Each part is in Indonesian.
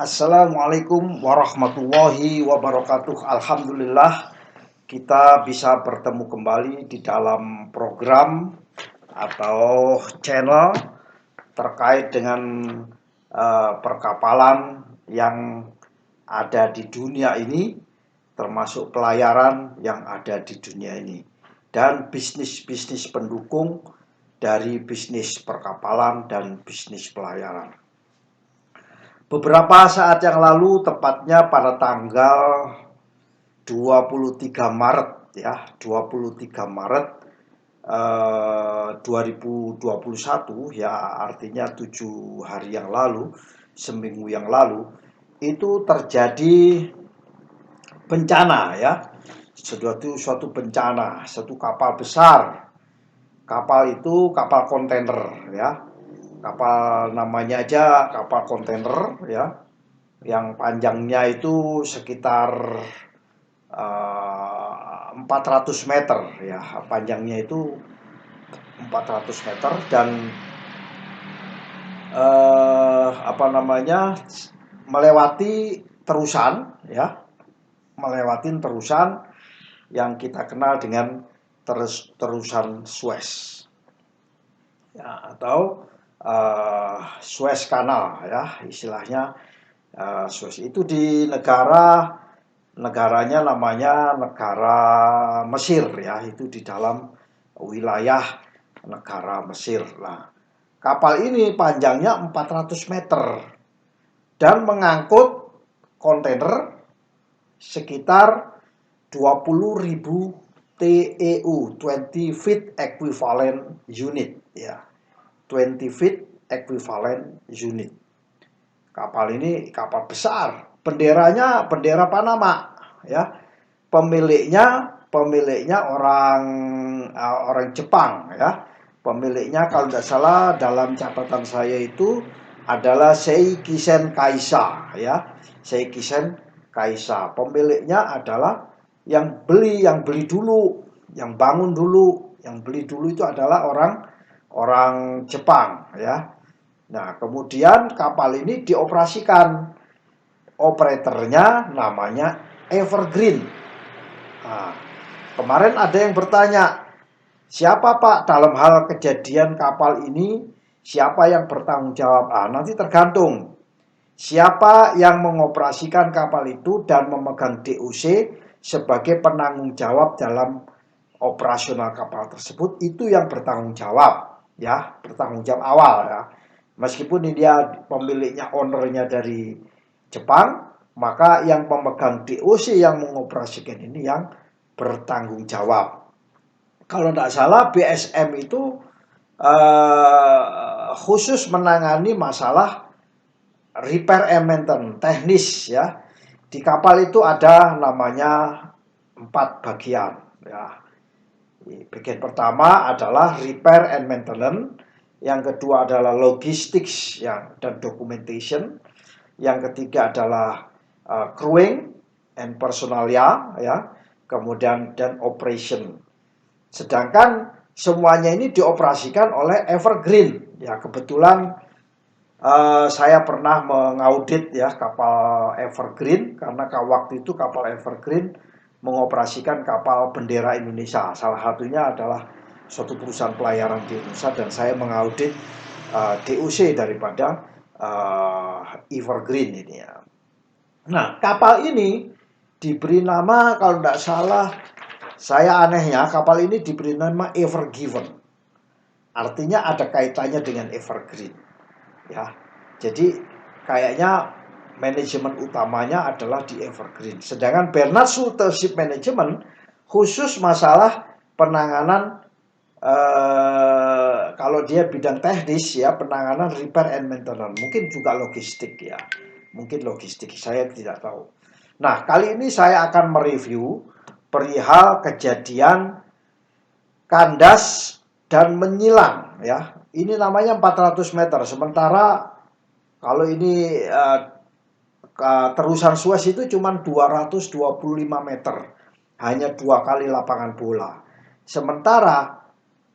Assalamualaikum warahmatullahi wabarakatuh. Alhamdulillah kita bisa bertemu kembali di dalam program atau channel terkait dengan perkapalan yang ada di dunia ini, termasuk pelayaran yang ada di dunia ini, dan bisnis-bisnis pendukung dari bisnis perkapalan dan bisnis pelayaran. Beberapa saat yang lalu, tepatnya pada tanggal 23 Maret ya, 23 Maret 2021 ya, artinya 7 hari yang lalu, seminggu yang lalu, itu terjadi bencana ya. Suatu bencana, satu kapal besar. Kapal itu kapal kontainer ya. Kapal namanya aja kapal kontainer ya, yang panjangnya itu sekitar 400 meter ya, panjangnya itu 400 meter dan melewati terusan ya, melewati terusan yang kita kenal dengan terusan Suez ya, atau Suez Canal ya, istilahnya. Suez itu di negaranya namanya negara Mesir ya, itu di dalam wilayah negara Mesir. Nah, kapal ini panjangnya 400 meter dan mengangkut kontainer sekitar 20.000 TEU, 20 feet equivalent unit ya. 20 feet equivalent unit. Kapal ini kapal besar, benderanya bendera Panama ya. Pemiliknya orang Jepang ya. Pemiliknya kalau tidak salah dalam catatan saya itu adalah Seikisen Kaisa ya. Seikisen Kaisa. Pemiliknya adalah yang beli dulu, yang bangun dulu, yang beli dulu itu adalah orang Jepang ya. Nah, kemudian kapal ini dioperasikan. Operatornya namanya Evergreen. Nah, kemarin ada yang bertanya, siapa Pak dalam hal kejadian kapal ini, siapa yang bertanggung jawab? Nanti tergantung siapa yang mengoperasikan kapal itu dan memegang DOC sebagai penanggung jawab dalam operasional kapal tersebut, itu yang bertanggung jawab ya, bertanggung jawab awal ya. Meskipun ini dia pemiliknya, ownernya dari Jepang, maka yang pemegang DOC yang mengoperasikan ini yang bertanggung jawab. Kalau tidak salah BSM itu khusus menangani masalah repair and maintenance, teknis ya. Di kapal itu ada namanya 4 bagian ya. Bagian pertama adalah repair and maintenance, yang kedua adalah logistics dan documentation, yang ketiga adalah crewing and personalia ya, kemudian dan operation. Sedangkan semuanya ini dioperasikan oleh Evergreen ya. Kebetulan saya pernah mengaudit ya kapal Evergreen, karena waktu itu kapal Evergreen mengoperasikan kapal bendera Indonesia. Salah satunya adalah suatu perusahaan pelayaran di Indonesia, dan saya mengaudit DOC daripada Evergreen ini ya. Nah, kapal ini diberi nama, kalau tidak salah, saya anehnya kapal ini diberi nama Evergiven. Artinya ada kaitannya dengan Evergreen ya. Jadi kayaknya manajemen utamanya adalah di Evergreen. Sedangkan Bernard Schulte Ship Management khusus masalah penanganan kalau dia bidang teknis ya, penanganan repair and maintenance, mungkin juga logistik ya. Mungkin logistik, saya tidak tahu. Nah, kali ini saya akan mereview perihal kejadian kandas dan menyilang ya. Ini namanya 400 meter, sementara kalau ini terusan Suez itu cuma 225 meter, hanya 2 kali lapangan bola. Sementara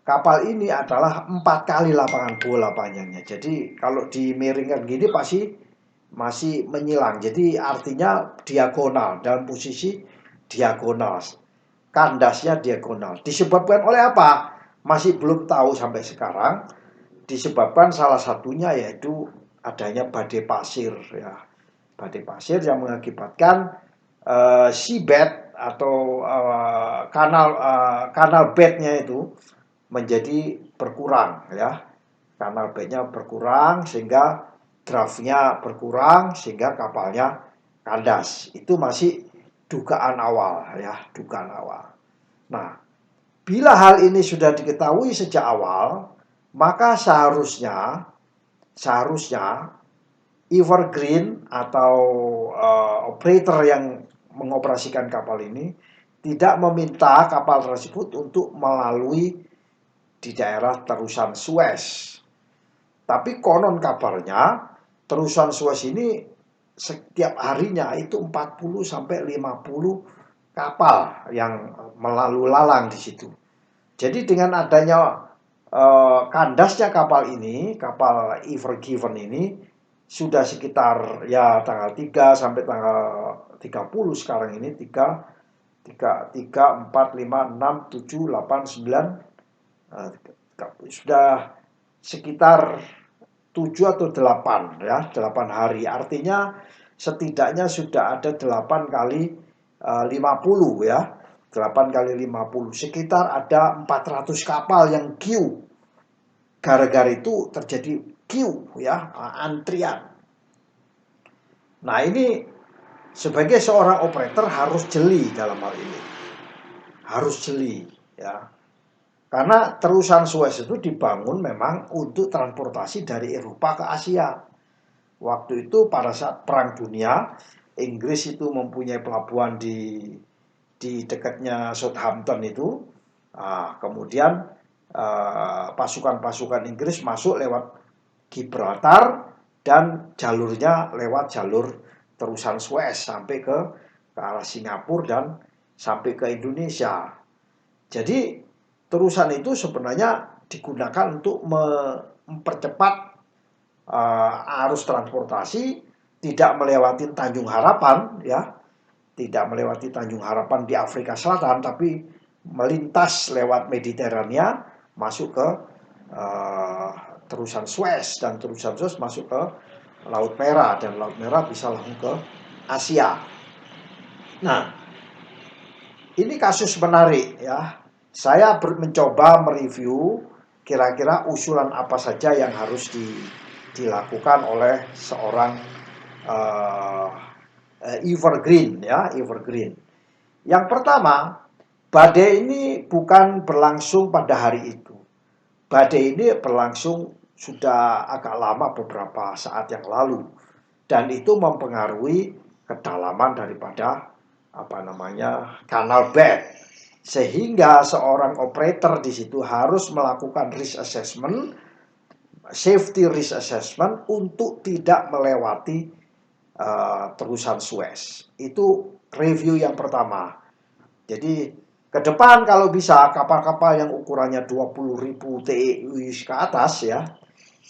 kapal ini adalah 4 kali lapangan bola panjangnya. Jadi kalau dimiringkan gini pasti masih menyilang. Jadi artinya diagonal, dalam posisi diagonal. Kandasnya diagonal. Disebabkan oleh apa? Masih belum tahu sampai sekarang. Disebabkan salah satunya yaitu adanya badai pasir ya. Badai pasir yang mengakibatkan seabed atau kanal bednya itu menjadi berkurang ya. Kanal bednya berkurang sehingga draftnya berkurang sehingga kapalnya kandas. Itu masih dugaan awal ya, dugaan awal. Nah, bila hal ini sudah diketahui sejak awal, maka seharusnya Evergreen atau operator yang mengoperasikan kapal ini tidak meminta kapal tersebut untuk melalui di daerah terusan Suez. Tapi konon kabarnya terusan Suez ini setiap harinya itu 40 sampai 50 kapal yang melalui lalang di situ. Jadi dengan adanya kandasnya kapal ini, kapal Ever Given ini sudah sekitar ya tanggal 3 sampai tanggal 30 sekarang ini 4, 5, 6, 7, 8, 9 sudah sekitar 7 atau 8 ya, 8 hari. Artinya setidaknya sudah ada 8 kali 50 ya. 8 kali 50 sekitar ada 400 kapal yang queue. Gara-gara itu terjadi queue ya, antrian. Nah, ini sebagai seorang operator harus jeli dalam hal ini. Harus jeli ya. Karena terusan Suez itu dibangun memang untuk transportasi dari Eropa ke Asia. Waktu itu pada saat Perang Dunia, Inggris itu mempunyai pelabuhan di dekatnya Southampton itu. Kemudian pasukan-pasukan Inggris masuk lewat Gibraltar dan jalurnya lewat jalur terusan Suez sampai ke arah Singapura dan sampai ke Indonesia. Jadi terusan itu sebenarnya digunakan untuk mempercepat arus transportasi, tidak melewati Tanjung Harapan ya, tidak melewati Tanjung Harapan di Afrika Selatan, tapi melintas lewat Mediterania masuk ke terusan Suez, dan terusan Suez masuk ke Laut Merah, dan Laut Merah bisa langsung ke Asia. Nah, ini kasus menarik ya. Saya mencoba mereview kira-kira usulan apa saja yang harus dilakukan oleh seorang Evergreen ya, Evergreen. Yang pertama, badai ini bukan berlangsung pada hari itu. Badai ini berlangsung sudah agak lama, beberapa saat yang lalu, dan itu mempengaruhi kedalaman daripada kanal bed, sehingga seorang operator di situ harus melakukan risk assessment, safety risk assessment untuk tidak melewati terusan Suez. Itu review yang pertama. Jadi ke depan kalau bisa kapal-kapal yang ukurannya 20.000 TEU ke atas ya,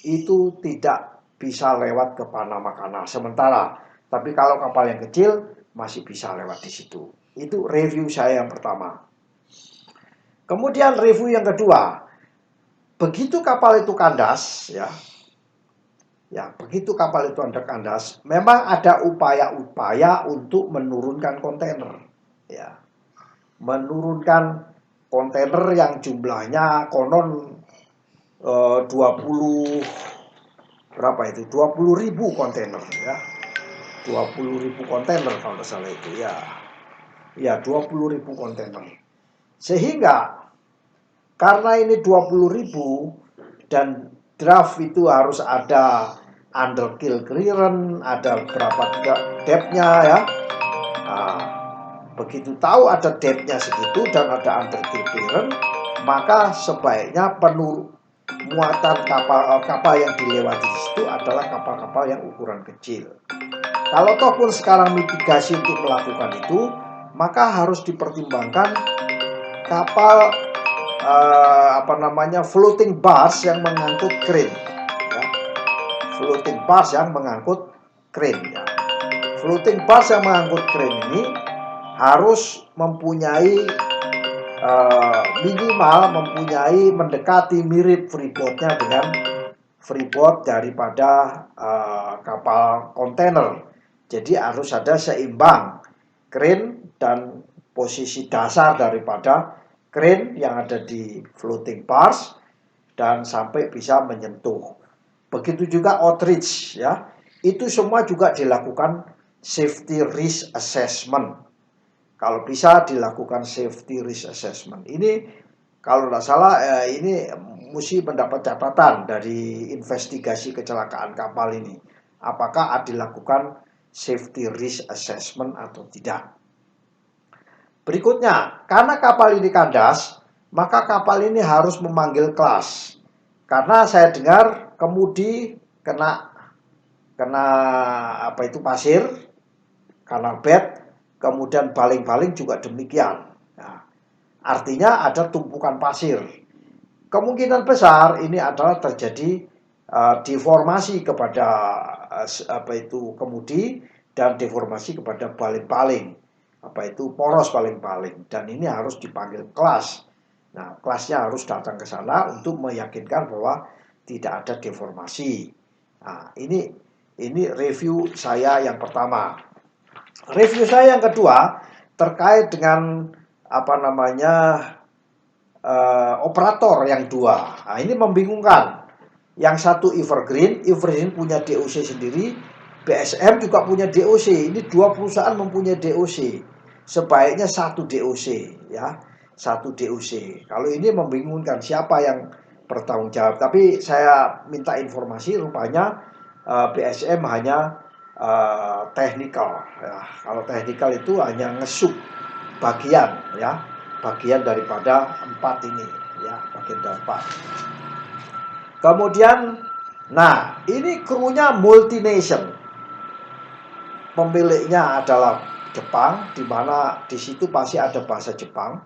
itu tidak bisa lewat ke Panama Canal sementara. Tapi kalau kapal yang kecil masih bisa lewat di situ. Itu review saya yang pertama. Kemudian review yang kedua, begitu kapal itu kandas ya, begitu kapal itu kandas, memang ada upaya-upaya untuk menurunkan kontainer ya. Menurunkan kontainer yang jumlahnya konon 20 berapa itu? 20.000 kontainer ya. 20.000 kontainer kalau tidak salah itu ya. Ya, 20.000 kontainer. Sehingga karena ini 20.000 dan draft itu harus ada under keel clearance, ada berapa depth-nya ya. Begitu tahu ada depth-nya segitu dan ada under keel clearance, maka sebaiknya muatan kapal yang dilewati di situ adalah kapal-kapal yang ukuran kecil. Kalau toh pun sekarang mitigasi untuk melakukan itu, maka harus dipertimbangkan kapal floating bars yang mengangkut crane ya. Floating bars yang mengangkut crane ya. Floating barge yang mengangkut crane ini harus mempunyai minimal mendekati mirip freeboardnya dengan freeboard daripada kapal kontainer. Jadi harus ada seimbang crane dan posisi dasar daripada crane yang ada di floating barge dan sampai bisa menyentuh. Begitu juga outreach ya. Itu semua juga dilakukan safety risk assessment. Kalau bisa dilakukan safety risk assessment. Ini kalau tidak salah ini mesti mendapat catatan dari investigasi kecelakaan kapal ini. Apakah dilakukan safety risk assessment atau tidak. Berikutnya, karena kapal ini kandas, maka kapal ini harus memanggil kelas. Karena saya dengar kemudi kena pasir, kanal bed, kemudian baling-baling juga demikian. Nah, artinya ada tumpukan pasir. Kemungkinan besar ini adalah terjadi deformasi kepada kemudi dan deformasi kepada baling-baling. Poros baling-baling. Dan ini harus dipanggil kelas. Nah, kelasnya harus datang ke sana untuk meyakinkan bahwa tidak ada deformasi. Nah, ini review saya yang pertama. Review saya yang kedua terkait dengan operator yang dua. Nah, ini membingungkan. Yang satu Evergreen punya DOC sendiri, BSM juga punya DOC. Ini dua perusahaan mempunyai DOC. Sebaiknya satu DOC ya, satu DOC. Kalau ini membingungkan siapa yang bertanggung jawab. Tapi saya minta informasi rupanya BSM hanya technical ya. Kalau technical itu hanya ngesuk bagian ya, bagian daripada 4 ini ya, bagian dari 4. Kemudian nah, ini krunya multination. Pemiliknya adalah Jepang, di mana di situ pasti ada bahasa Jepang.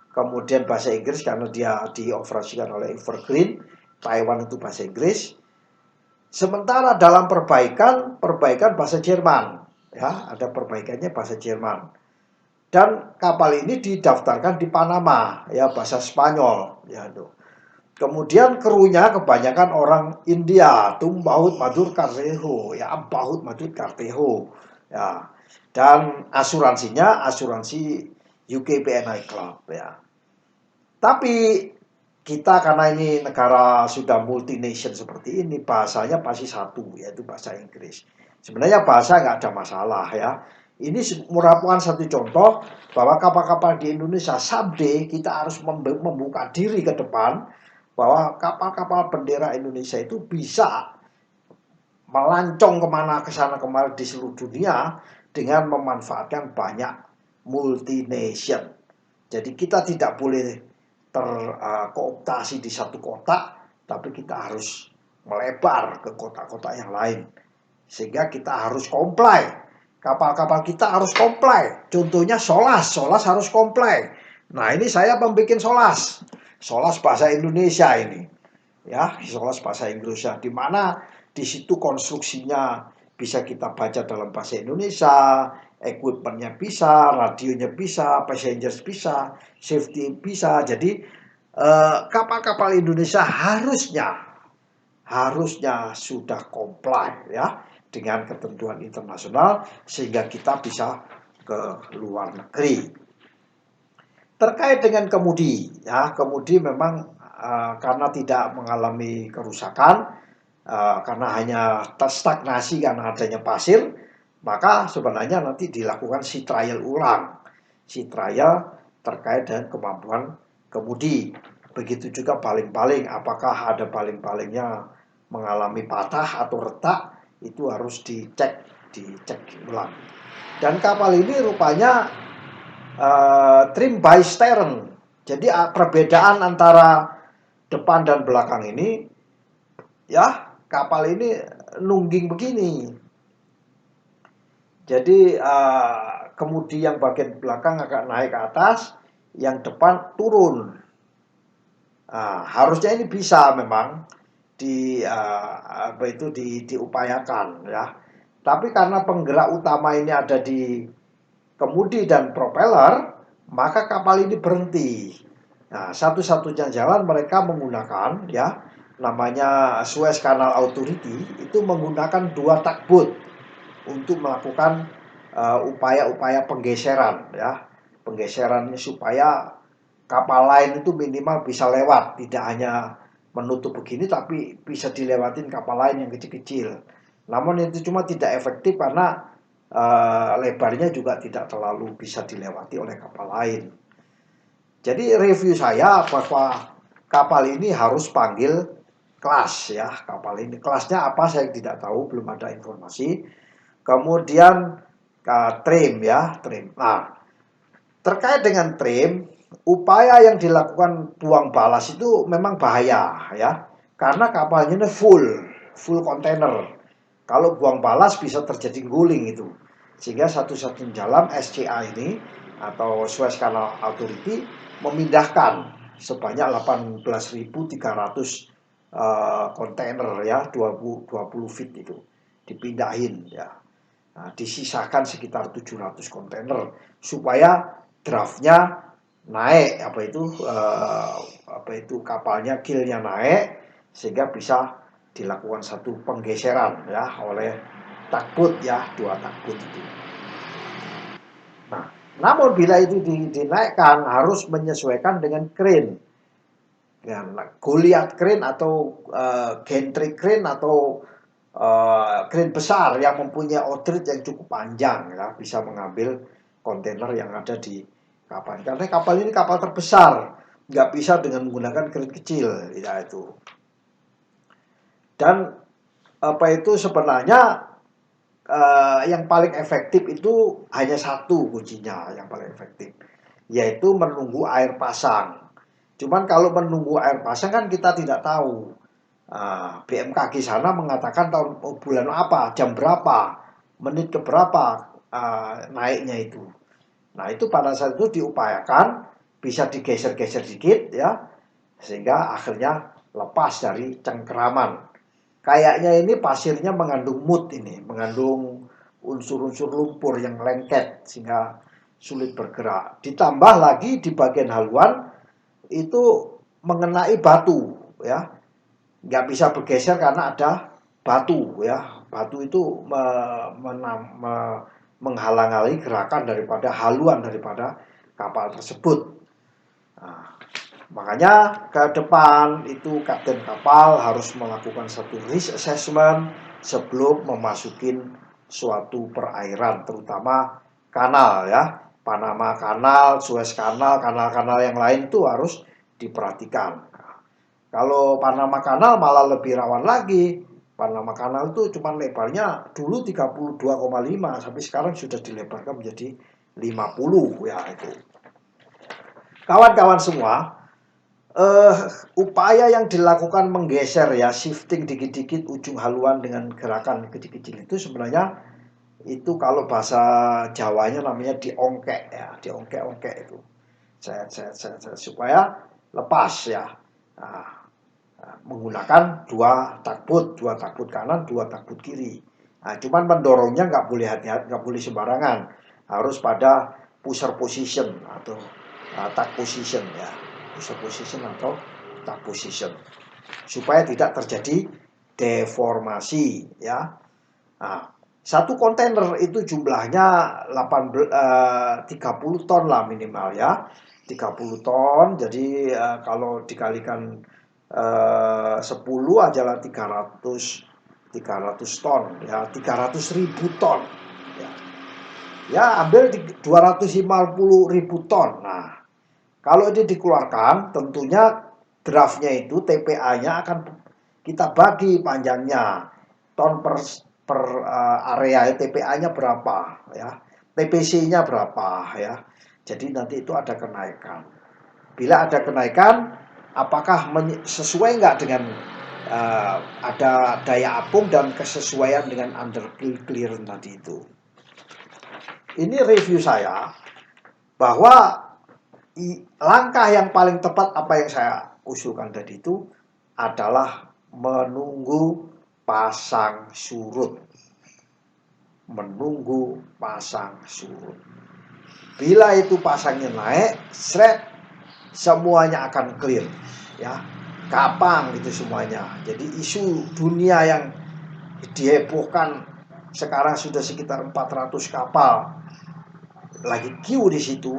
Kemudian bahasa Inggris karena dia dioperasikan oleh Evergreen. Taiwan itu bahasa Inggris. Sementara dalam perbaikan bahasa Jerman, ya, ada perbaikannya bahasa Jerman. Dan kapal ini didaftarkan di Panama, ya, bahasa Spanyol, ya tuh. Kemudian krunya kebanyakan orang India, Tumbaut Madur Karteho, ya, Baut Madur Karteho, ya. Dan asuransinya asuransi UK PNI Club, ya. Tapi kita karena ini negara sudah multination seperti ini, bahasanya pasti satu, yaitu bahasa Inggris. Sebenarnya bahasa nggak ada masalah ya. Ini merupakan satu contoh bahwa kapal-kapal di Indonesia someday kita harus membuka diri ke depan bahwa kapal-kapal bendera Indonesia itu bisa melancong kemana ke sana kemari di seluruh dunia dengan memanfaatkan banyak multination. Jadi kita tidak boleh terkooptasi di satu kota, tapi kita harus melebar ke kota-kota yang lain. Sehingga kita harus comply. Kapal-kapal kita harus comply. Contohnya Solas harus comply. Nah, ini saya membuat Solas bahasa Indonesia ini. Ya, Solas bahasa Indonesia di mana di situ konstruksinya bisa kita baca dalam bahasa Indonesia, equipmentnya bisa, radionya bisa, passengers bisa, safety bisa. Jadi kapal-kapal Indonesia harusnya sudah comply ya dengan ketentuan internasional sehingga kita bisa ke luar negeri. Terkait dengan kemudi, ya, kemudi memang karena tidak mengalami kerusakan, karena hanya terstagnasi karena adanya pasir, maka sebenarnya nanti dilakukan sea trial ulang. Sea trial terkait dengan kemampuan kemudi. Begitu juga baling-baling, apakah ada baling-balingnya mengalami patah atau retak, itu harus dicek ulang. Dan kapal ini rupanya trim by stern. Jadi perbedaan antara depan dan belakang ini, ya, kapal ini nungging begini. Jadi kemudi yang bagian belakang agak naik ke atas, yang depan turun. Harusnya ini bisa memang diupayakan ya. Tapi karena penggerak utama ini ada di kemudi dan propeller, maka kapal ini berhenti. Nah, satu-satunya jalan mereka menggunakan ya namanya Suez Canal Authority itu menggunakan 2 tugboat untuk melakukan upaya-upaya penggeseran ya. Penggeserannya supaya kapal lain itu minimal bisa lewat, tidak hanya menutup begini tapi bisa dilewatin kapal lain yang kecil-kecil. Namun itu cuma tidak efektif karena lebarnya juga tidak terlalu bisa dilewati oleh kapal lain. Jadi review saya bahwa kapal ini harus panggil kelas ya. Kapal ini kelasnya apa saya tidak tahu, belum ada informasi. Kemudian trim ya, trim. Nah, terkait dengan trim, upaya yang dilakukan buang balas itu memang bahaya ya. Karena kapalnya ini full kontainer. Kalau buang balas bisa terjadi guling itu. Sehingga satu-satunya jalan SCA ini atau Suez Canal Authority memindahkan sebanyak 18.300 kontainer ya 20 feet itu dipindahin ya. Nah, disisakan sekitar 700 kontainer supaya draftnya naik apa itu kapalnya killnya naik sehingga bisa dilakukan satu penggeseran ya oleh tugboat ya 2 tugboat itu. Nah, namun bila itu dinaikkan harus menyesuaikan dengan crane. Dengan Goliath crane atau gantry crane atau crane besar yang mempunyai outreach yang cukup panjang ya, bisa mengambil kontainer yang ada di kapal. Karena kapal ini kapal terbesar, nggak bisa dengan menggunakan crane kecil ya itu. Dan apa itu sebenarnya yang paling efektif itu hanya satu kuncinya yang paling efektif, yaitu menunggu air pasang. Cuman kalau menunggu air pasang kan kita tidak tahu. BMKG sana mengatakan bulan apa, jam berapa, menit ke berapa naiknya itu. Nah itu pada saat itu diupayakan bisa digeser-geser dikit ya, sehingga akhirnya lepas dari cengkeraman. Kayaknya ini pasirnya mengandung mud ini, mengandung unsur-unsur lumpur yang lengket sehingga sulit bergerak. Ditambah lagi di bagian haluan itu mengenai batu ya, nggak bisa bergeser karena ada batu ya. Batu itu menghalang-halangi gerakan daripada haluan daripada kapal tersebut. Nah, makanya ke depan itu kapten kapal harus melakukan satu risk assessment sebelum memasukin suatu perairan, terutama kanal ya. Panama Kanal, Suez Kanal, kanal-kanal yang lain itu harus diperhatikan. Kalau Panama Kanal malah lebih rawan lagi. Panama Kanal itu cuma lebarnya dulu 32,5 sampai sekarang sudah dilebarkan menjadi 50 ya itu. Kawan-kawan semua, upaya yang dilakukan menggeser ya shifting dikit-dikit ujung haluan dengan gerakan kecil-kecil itu sebenarnya itu kalau bahasa Jawanya namanya diongkek ya, diongkek-ongkek itu. Supaya lepas ya. Nah, menggunakan dua takbut kanan, 2 takbut kiri. Nah, cuman mendorongnya nggak boleh hati-hati, nggak boleh sembarangan, harus pada pusher position atau tag position ya, pusher position atau tag position, supaya tidak terjadi deformasi ya. Nah, satu kontainer itu jumlahnya 30 ton lah minimal ya. 30 ton, jadi kalau dikalikan 10 adalah 300 ton ya, 300.000 ton ya. Ya ambil 250.000 ton. Nah kalau ini dikeluarkan tentunya draftnya itu TPA-nya akan kita bagi panjangnya ton per area, TPA-nya berapa ya, TPC-nya berapa ya. Jadi nanti itu ada kenaikan. Bila ada kenaikan, apakah sesuai nggak dengan ada daya apung dan kesesuaian dengan under clearance tadi itu. Ini review saya bahwa langkah yang paling tepat apa yang saya usulkan tadi itu adalah menunggu pasang surut. menunggu pasang surut. Bila itu pasangnya naik, semuanya akan clear, ya, gampang itu semuanya. Jadi isu dunia yang dihebohkan sekarang sudah sekitar 400 kapal lagi queue di situ,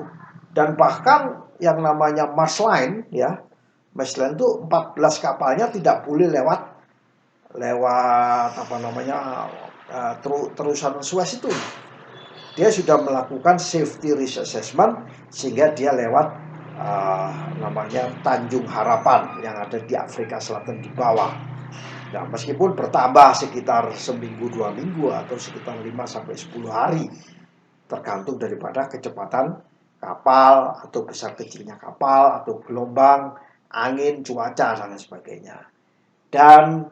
dan bahkan yang namanya Mars Line, ya, Mars Line itu 14 kapalnya tidak boleh lewat apa namanya terusan Suez itu. Dia sudah melakukan safety risk assessment sehingga dia lewat namanya Tanjung Harapan yang ada di Afrika Selatan di bawah. Nah, meskipun bertambah sekitar seminggu 2 minggu atau sekitar 5 sampai 10 hari, tergantung daripada kecepatan kapal atau besar kecilnya kapal atau gelombang, angin, cuaca dan sebagainya. Dan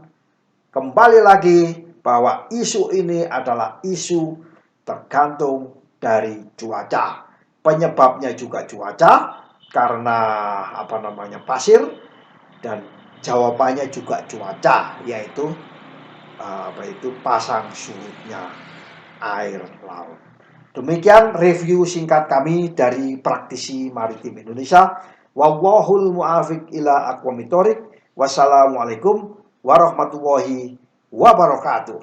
kembali lagi bahwa isu ini adalah isu tergantung dari cuaca. Penyebabnya juga cuaca karena apa namanya pasir, dan jawabannya juga cuaca, yaitu pasang surutnya air laut. Demikian review singkat kami dari Praktisi Maritim Indonesia. Wallahul mu'afiq ila aqwamit thoriq. Wassalamualaikum warahmatullahi wabarakatuh.